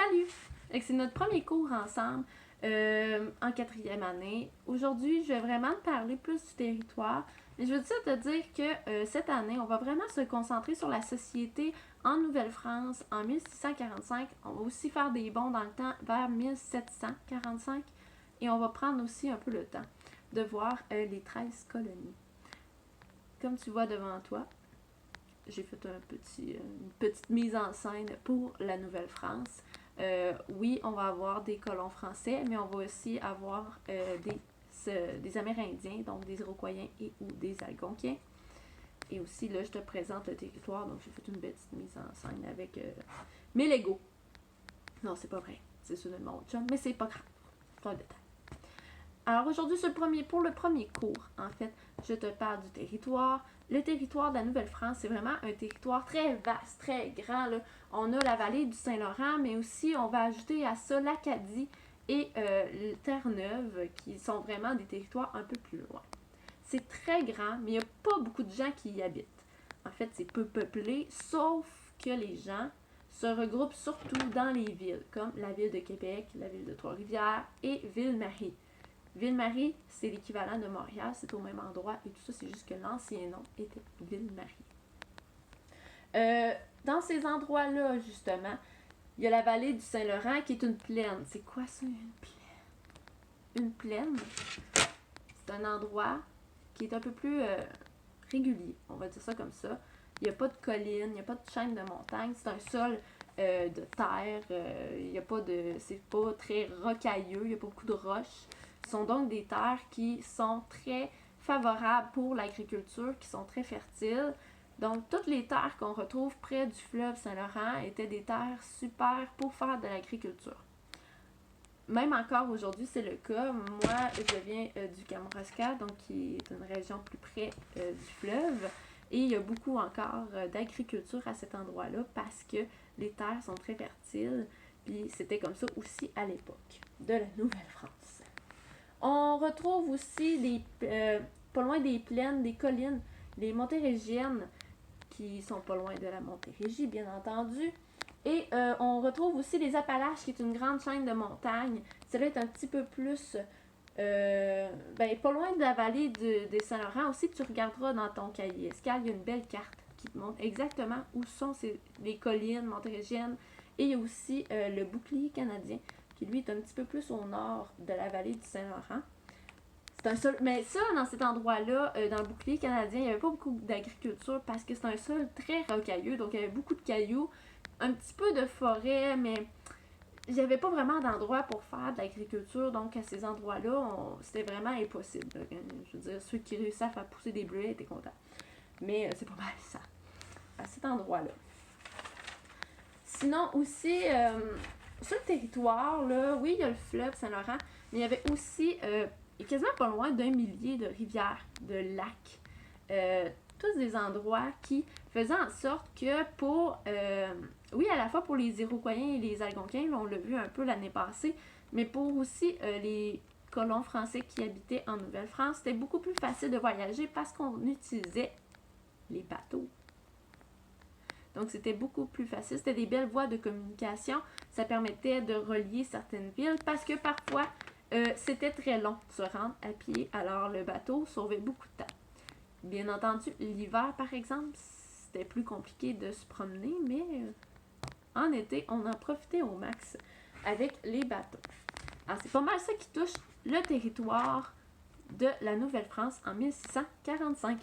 Salut! C'est notre premier cours ensemble en 4e année. Aujourd'hui, je vais vraiment te parler plus du territoire. Mais je veux te dire que cette année, on va vraiment se concentrer sur la société en Nouvelle-France en 1645. On va aussi faire des bonds dans le temps vers 1745. Et on va prendre aussi un peu le temps de voir les 13 colonies. Comme tu vois devant toi, j'ai fait une petite mise en scène pour la Nouvelle-France. Oui, on va avoir des colons français, mais on va aussi avoir des Amérindiens, donc des Iroquois et ou des Algonquiens. Et aussi, là, je te présente le territoire, donc j'ai fait une petite mise en scène avec mes Legos. Non, c'est pas vrai, c'est ceux de mon chum, mais c'est pas grave, c'est un détail. Alors aujourd'hui, pour le premier cours, en fait, je te parle du territoire. Le territoire de la Nouvelle-France, c'est vraiment un territoire très vaste, très grand. Là. On a la vallée du Saint-Laurent, mais aussi on va ajouter à ça l'Acadie et Terre-Neuve, qui sont vraiment des territoires un peu plus loin. C'est très grand, mais il n'y a pas beaucoup de gens qui y habitent. En fait, c'est peu peuplé, sauf que les gens se regroupent surtout dans les villes, comme la ville de Québec, la ville de Trois-Rivières et Ville-Marie. Ville-Marie, c'est l'équivalent de Montréal, c'est au même endroit et tout ça, c'est juste que l'ancien nom était Ville-Marie. Dans ces endroits-là, justement, il y a la vallée du Saint-Laurent qui est une plaine. C'est quoi ça, une plaine? Une plaine, c'est un endroit qui est un peu plus régulier, on va dire ça comme ça. Il n'y a pas de collines, il n'y a pas de chaîne de montagne, c'est un sol de terre, c'est pas très rocailleux, il n'y a pas beaucoup de roches. Ce sont donc des terres qui sont très favorables pour l'agriculture, qui sont très fertiles. Donc, toutes les terres qu'on retrouve près du fleuve Saint-Laurent étaient des terres super pour faire de l'agriculture. Même encore aujourd'hui, c'est le cas. Moi, je viens du Kamouraska, donc qui est une région plus près du fleuve. Et il y a beaucoup encore d'agriculture à cet endroit-là parce que les terres sont très fertiles. Puis c'était comme ça aussi à l'époque de la Nouvelle-France. On retrouve aussi pas loin des plaines, des collines, les Montérégiennes, qui sont pas loin de la Montérégie, bien entendu. Et on retrouve aussi les Appalaches, qui est une grande chaîne de montagnes. Celle-là est un petit peu plus pas loin de la vallée des Saint-Laurent. Aussi, tu regarderas dans ton cahier Escale, il y a une belle carte qui te montre exactement où sont les collines montérégiennes. Et il y a aussi le bouclier canadien, qui lui est un petit peu plus au nord de la vallée du Saint-Laurent. C'est un sol, mais ça, dans cet endroit-là, dans le bouclier canadien, il n'y avait pas beaucoup d'agriculture parce que c'est un sol très rocailleux, donc il y avait beaucoup de cailloux, un petit peu de forêt, mais il n'y avait pas vraiment d'endroit pour faire de l'agriculture, donc à ces endroits-là, c'était vraiment impossible. Je veux dire, ceux qui réussissaient à faire pousser des bleuets étaient contents. Mais c'est pas mal ça, à cet endroit-là. Sinon aussi, sur le territoire, là, oui, il y a le fleuve Saint-Laurent, mais il y avait aussi quasiment pas loin d'1 millier de rivières, de lacs. Tous des endroits qui faisaient en sorte que oui, à la fois pour les Iroquois et les Algonquins, on l'a vu un peu l'année passée, mais pour aussi les colons français qui habitaient en Nouvelle-France, c'était beaucoup plus facile de voyager parce qu'on utilisait les bateaux. Donc, c'était beaucoup plus facile. C'était des belles voies de communication. Ça permettait de relier certaines villes parce que parfois, c'était très long de se rendre à pied. Alors, le bateau sauvait beaucoup de temps. Bien entendu, l'hiver, par exemple, c'était plus compliqué de se promener, mais en été, on en profitait au max avec les bateaux. Alors, c'est pas mal ça qui touche le territoire de la Nouvelle-France en 1645.